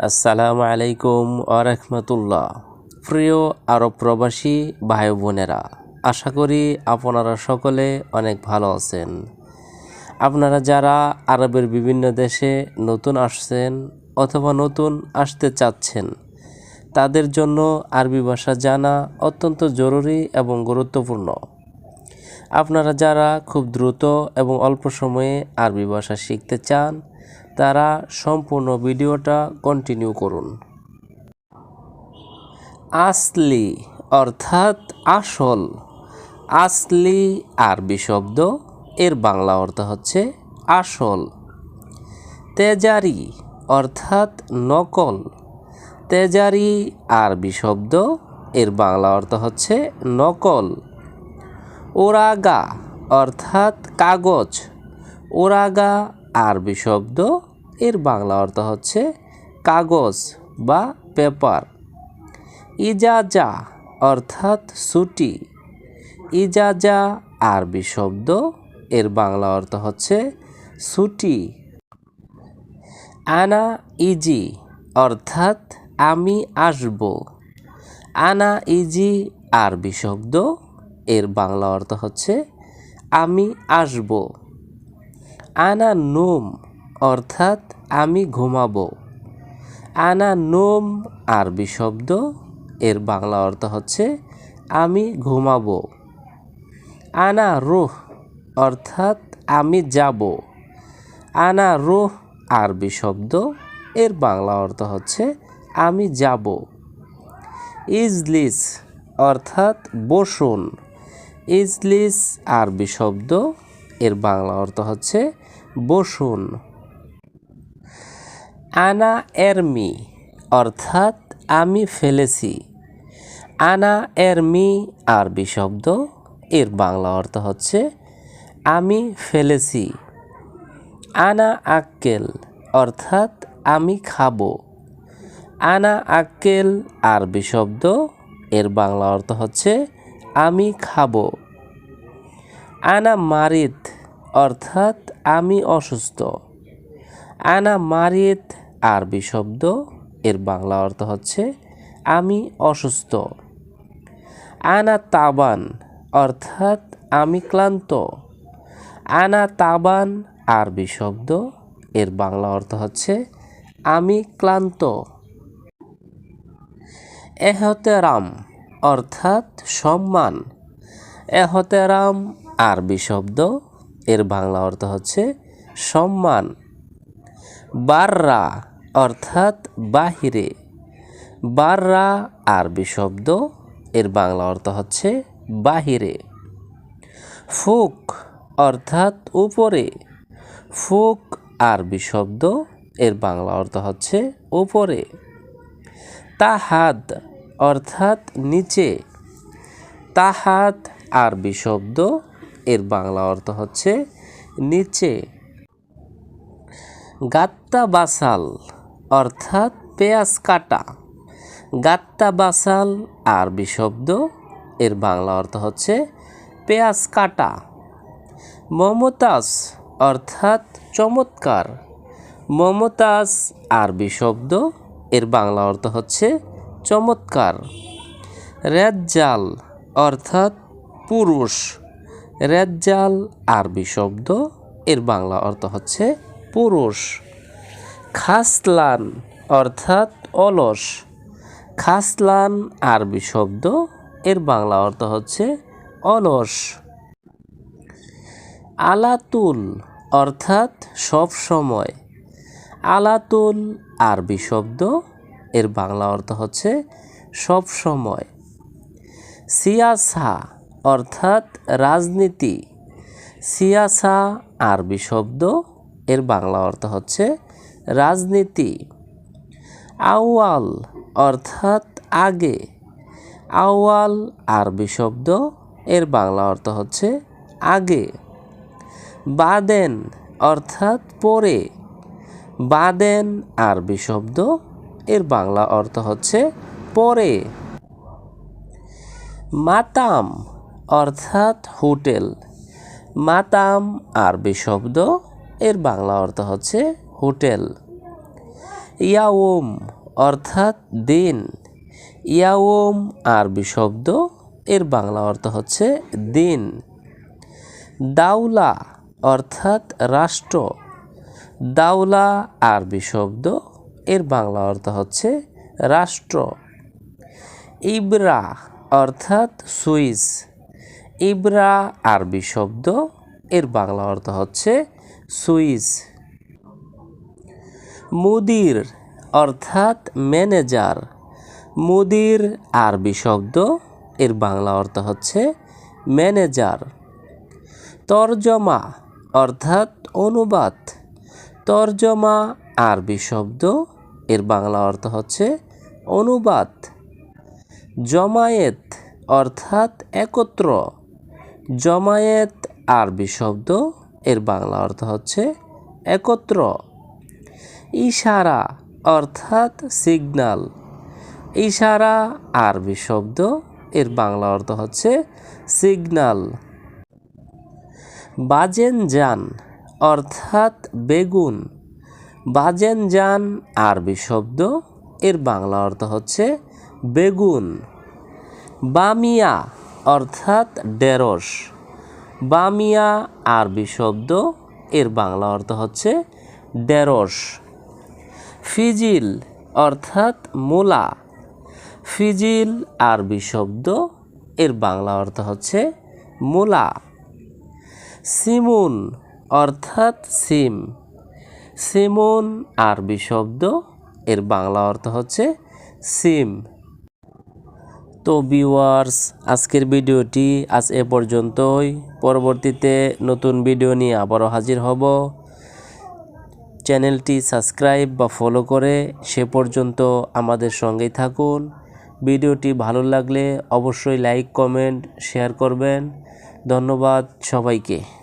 আসসালামু আলাইকুম ওরহমতুল্লাহ। প্রিয় আরব প্রবাসী ভাই বোনেরা, আশা করি আপনারা সকলে অনেক ভালো আছেন। আপনারা যারা আরবের বিভিন্ন দেশে নতুন আসছেন অথবা নতুন আসতে চাচ্ছেন, তাদের জন্য আরবি ভাষা জানা অত্যন্ত জরুরি এবং গুরুত্বপূর্ণ। আপনারা যারা খুব দ্রুত এবং অল্প সময়ে আরবি ভাষা শিখতে চান, তারা সম্পূর্ণ ভিডিওটা কন্টিনিউ করুন। আসলি অর্থাৎ আসল। আসলি আরবি শব্দ, এর বাংলা অর্থ হচ্ছে আসল। তেজারি অর্থাৎ নকল। তেজারি আরবি শব্দ, এর বাংলা অর্থ হচ্ছে নকল। ওরাগা অর্থাৎ কাগজ। ওরাগা আরবি শব্দ, এর বাংলা অর্থ হচ্ছে কাগজ বা পেপার। ইজাজা অর্থাৎ ছুটি। ইজাজা আরবি শব্দ, এর বাংলা অর্থ হচ্ছে ছুটি। আনা ইজি অর্থাৎ আমি আসব। আনা ইজি আরবি শব্দ, এর বাংলা অর্থ হচ্ছে আমি আসব। আনা নোম অর্থাৎ আমি ঘুমাবো। আনা নোম আরবি শব্দ, এর বাংলা অর্থ হচ্ছে আমি ঘুমাবো। আনা রুহ অর্থাৎ আমি যাব। আনা রুহ আরবি শব্দ, এর বাংলা অর্থ হচ্ছে আমি যাব। ইজলিস অর্থাৎ বসুন। ইজলিস আরবি শব্দ, এর বাংলা অর্থ হচ্ছে বসুন। আনা এরমি অর্থাৎ আমি ফেলেছি। আনা এরমি আরবি শব্দ, এর বাংলা অর্থ হচ্ছে আমি ফেলেছি। আনা আক্কেল অর্থাৎ আমি খাবো। আনা আক্কেল আরবি শব্দ, এর বাংলা অর্থ হচ্ছে আমি খাবো। আনা মারিদ অর্থাৎ আমি অসুস্থ। আনা মারিদ আরবি শব্দ, এর বাংলা অর্থ হচ্ছে আমি অসুস্থ। আনা তাবান অর্থাৎ আমি ক্লান্ত। আনা তাবান আরবি শব্দ, এর বাংলা অর্থ হচ্ছে আমি ক্লান্ত। এহতেরাম অর্থাৎ সম্মান। এহতেরাম আরবি শব্দ, এর বাংলা অর্থ হচ্ছে সম্মান। বাররা অর্থাৎ বাহিরে। বাররা আরবি শব্দ, এর বাংলা অর্থ হচ্ছে বাহিরে। ফুক অর্থাৎ উপরে। ফুক আরবি শব্দ, এর বাংলা অর্থ হচ্ছে উপরে। তাহাদ অর্থাৎ নিচে। তাহাদ আরবি শব্দ, এর বাংলা অর্থ হচ্ছে নিচে। গাত্তা বাসাল অর্থাৎ পেঁয়াজ কাটা। গাত্তা বাসাল আরবি শব্দ, এর বাংলা অর্থ হচ্ছে পেঁয়াজ কাটা। মমতাজ অর্থাৎ চমৎকার। মমতাজ আরবি শব্দ, এর বাংলা অর্থ হচ্ছে চমৎকার। রেজ্জাল অর্থাৎ পুরুষ। রেজ্জাল আরবি শব্দ, এর বাংলা অর্থ হচ্ছে পুরুষ। খাসলান অর্থাৎ অলস। খাসলান আরবি শব্দ, এর বাংলা অর্থ হচ্ছে অলস। আলাতুল অর্থাৎ সব সময়। আলাতুল আরবি শব্দ, এর বাংলা অর্থ হচ্ছে সব সময়। সিয়াসা অর্থাৎ রাজনীতি। সিয়াসা আরবি শব্দ, এর বাংলা অর্থ হচ্ছে রাজনীতি। আউয়াল অর্থাৎ আগে। আউয়াল আরবি শব্দ, এর বাংলা অর্থ হচ্ছে আগে। বাদেন অর্থাৎ পরে। বাদেন আরবি শব্দ, এর বাংলা অর্থ হচ্ছে পরে। মাতাম অর্থাৎ হোটেল। মাতাম আরবি শব্দ, এর বাংলা অর্থ হচ্ছে হোটেল। ইয়াওম অর্থাৎ দিন। ইয়াওম আরবি শব্দ, এর বাংলা অর্থ হচ্ছে দিন। দাওলা অর্থাৎ রাষ্ট্র। দাওলা আরবি শব্দ, এর বাংলা অর্থ হচ্ছে রাষ্ট্র। ইবরা অর্থাৎ সুইচ। ইবরা আরবি শব্দ, এর বাংলা অর্থ হচ্ছে সুইচ। মুদির অর্থাৎ ম্যানেজার। মুদির আরবি শব্দ, এর বাংলা অর্থ হচ্ছে ম্যানেজার। তরজমা অর্থাৎ অনুবাদ। তরজমা আরবি শব্দ, এর বাংলা অর্থ হচ্ছে অনুবাদ। জমায়েত অর্থাৎ একত্র। জমায়েত আরবি শব্দ, এর বাংলা অর্থ হচ্ছে একত্র। ইশারা অর্থাৎ সিগন্যাল। ইশারা আরবি শব্দ, এর বাংলা অর্থ হচ্ছে সিগন্যাল। বাজেনজান অর্থাৎ বেগুন। বাজেনজান আরবি শব্দ, এর বাংলা অর্থ হচ্ছে বেগুন। বামিয়া অর্থাৎ ঢেঁড়স। বামিয়া আরবি শব্দ, এর বাংলা অর্থ হচ্ছে ঢেঁড়স। ফিজিল অর্থাৎ মূলা। ফিজিল আরবি শব্দ, এর বাংলা অর্থ হচ্ছে মূলা। সিমুন অর্থাৎ সিম। সিমুন আরবি শব্দ, এর বাংলা অর্থ হচ্ছে সিম। তো ভিউয়ার্স, আজকের ভিডিওটি আজ এ পর্যন্তই। পরবর্তীতে নতুন ভিডিও নিয়ে আবারও হাজির হব। চ্যানেলটি সাবস্ক্রাইব বা ফলো করে সে পর্যন্ত আমাদের সঙ্গেই থাকুন। ভিডিওটি ভালো লাগলে অবশ্যই লাইক, কমেন্ট, শেয়ার করবেন। ধন্যবাদ সবাইকে।